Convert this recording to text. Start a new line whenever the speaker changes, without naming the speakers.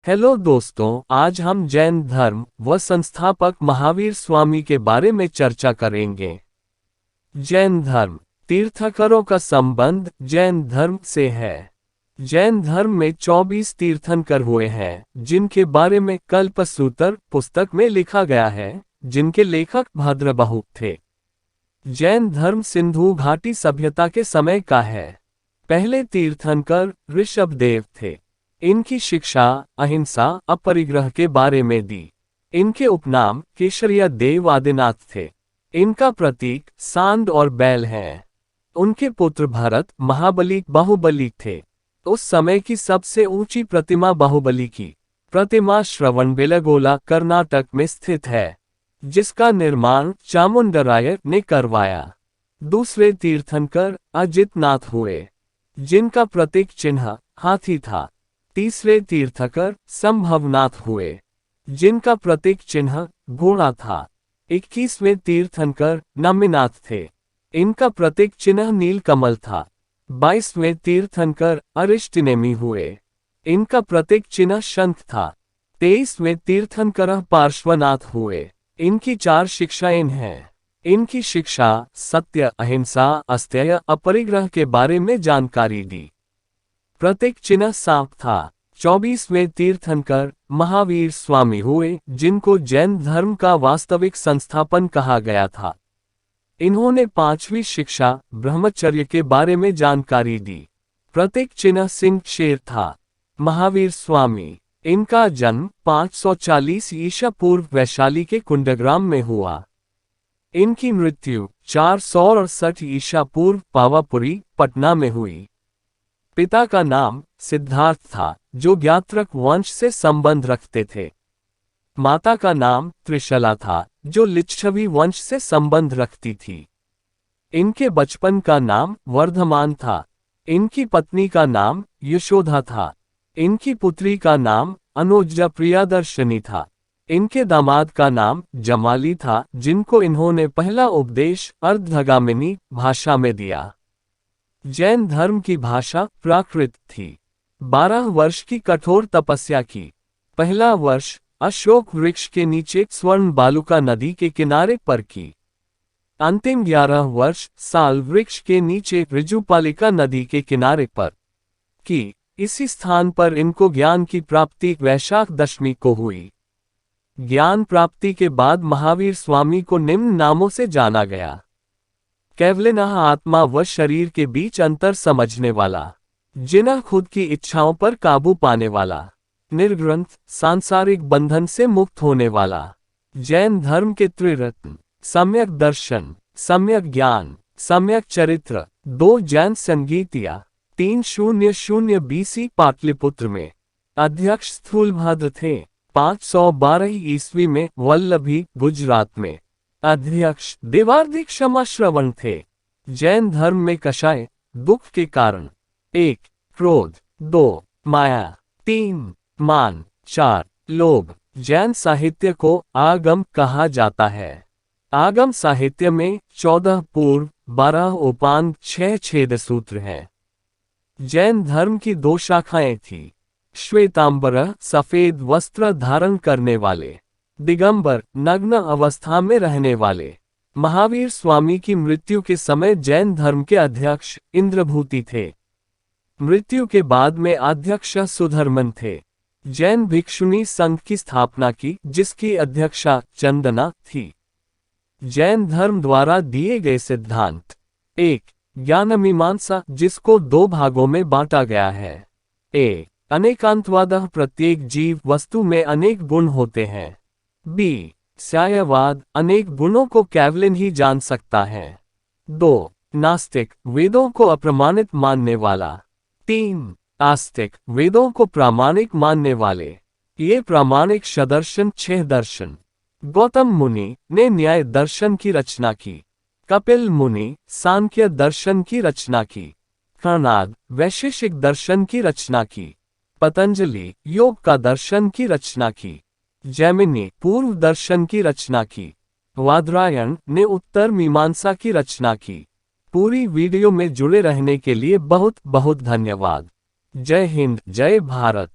Hello दोस्तों, आज हम जैन धर्म व संस्थापक महावीर स्वामी के बारे में चर्चा करेंगे। जैन धर्म। तीर्थंकरों का संबंध जैन धर्म से है। जैन धर्म में 24 तीर्थंकर हुए हैं, जिनके बारे में कल्पसूत्र पुस्तक में लिखा गया है, जिनके लेखक भद्रबाहु थे। जैन धर्म सिंधु घाटी सभ्यता के समय का है। पहले तीर्थंकर ऋषभदेव थे। इनकी शिक्षा अहिंसा अपरिग्रह के बारे में दी। इनके उपनाम केशरिया देव आदिनाथ थे। इनका प्रतीक सांड और बैल है। उनके पुत्र भरत महाबली बाहुबली थे। उस समय की सबसे ऊंची प्रतिमा बाहुबली की प्रतिमा श्रवणबेलगोला कर्नाटक में स्थित है, जिसका निर्माण चामुंडराय ने करवाया। दूसरे तीर्थंकर अजितनाथ हुए, जिनका प्रतीक चिन्ह हाथी था। तीसरे तीर्थंकर संभवनाथ हुए, जिनका प्रतीक चिन्ह घोड़ा था। 21वें तीर्थंकर नमिनाथ थे। इनका प्रतीक चिन्ह नीलकमल था। 22वें तीर्थंकर अरिष्टनेमी हुए। इनका प्रतीक चिन्ह शंख था। 23वें तीर्थंकर पार्श्वनाथ हुए। इनकी 4 शिक्षाएं हैं। इनकी शिक्षा सत्य अहिंसा अस्तेय अपरिग्रह के बारे में जानकारी दी। प्रतीक चिन्ह सांप था। 24वें तीर्थंकर महावीर स्वामी हुए, जिनको जैन धर्म का वास्तविक संस्थापन कहा गया था। इन्होंने 5वीं शिक्षा ब्रह्मचर्य के बारे में जानकारी दी। प्रतीक चिन्ह सिंह शेर था। महावीर स्वामी। इनका जन्म 540 ईसा पूर्व वैशाली के कुंडग्राम में हुआ। इनकी मृत्यु 468 ईसा पूर्व पावापुरी पटना में हुई। पिता का नाम सिद्धार्थ था, जो ज्ञात्रक वंश से संबंध रखते थे। माता का नाम त्रिशला था, जो लिच्छवी वंश से संबंध रखती थी। इनके बचपन का नाम वर्धमान था। इनकी पत्नी का नाम यशोधा था। इनकी पुत्री का नाम अनुजा प्रियदर्शनी था। इनके दामाद का नाम जमाली था, जिनको इन्होंने पहला उपदेश अर्धगामिनी भाषा में दिया। जैन धर्म की भाषा प्राकृत थी। 12 वर्ष की कठोर तपस्या की। पहला वर्ष अशोक वृक्ष के नीचे स्वर्ण बालुका नदी के किनारे पर की। अंतिम 11 वर्ष साल वृक्ष के नीचे ऋजुपालिका नदी के किनारे पर की। इसी स्थान पर इनको ज्ञान की प्राप्ति वैशाख दशमी को हुई। ज्ञान प्राप्ति के बाद महावीर स्वामी को निम्न नामों से जाना गया। कैवलिनः आत्मा व शरीर के बीच अंतर समझने वाला। जिन्ह खुद की इच्छाओं पर काबू पाने वाला। निर्ग्रंथ सांसारिक बंधन से मुक्त होने वाला। जैन धर्म के त्रिरत्न सम्यक दर्शन, सम्यक ज्ञान, सम्यक चरित्र। 2 जैन संगीतिया। 300 BC पाटलिपुत्र में अध्यक्ष स्थूलभद्र थे। 512 ईस्वी में वल्लभी गुजरात में अध्यक्ष देवार्धिक क्षमा श्रवण थे। जैन धर्म में कषाय दुख के कारण 1 क्रोध, 2 माया, 3 मान, 4 लोभ। जैन साहित्य को आगम कहा जाता है। आगम साहित्य में 14 पूर्व, 12 उपांग, 6 छेद सूत्र हैं। जैन धर्म की 2 शाखाएं थी। श्वेतांबर सफेद वस्त्र धारण करने वाले, दिगंबर नग्न अवस्था में रहने वाले। महावीर स्वामी की मृत्यु के समय जैन धर्म के अध्यक्ष इंद्रभूति थे। मृत्यु के बाद में अध्यक्ष सुधर्मन थे। जैन भिक्षुणी संघ की स्थापना की, जिसकी अध्यक्षा चंदना थी। जैन धर्म द्वारा दिए गए सिद्धांत। 1 ज्ञानमीमांसा, जिसको 2 भागों में बांटा गया है। अनेकांतवाद, प्रत्येक जीव वस्तु में अनेक गुण होते हैं। बी स्यायवाद, अनेक गुणों को केवल ही जान सकता है। 2 नास्तिक, वेदों को अप्रमाणित मानने वाला। 3 आस्तिक, वेदों को प्रामाणिक मानने वाले। ये प्रामाणिक सदर्शन 6 दर्शन। गौतम मुनि ने न्याय दर्शन की रचना की। कपिल मुनि सांख्य दर्शन की रचना की। कणाद वैशेषिक दर्शन की रचना की। पतंजलि योग का दर्शन की रचना की। जैमिनी पूर्व दर्शन की रचना की। वादरायण ने उत्तर मीमांसा की रचना की। पूरी वीडियो में जुड़े रहने के लिए बहुत बहुत धन्यवाद। जय हिंद, जय भारत।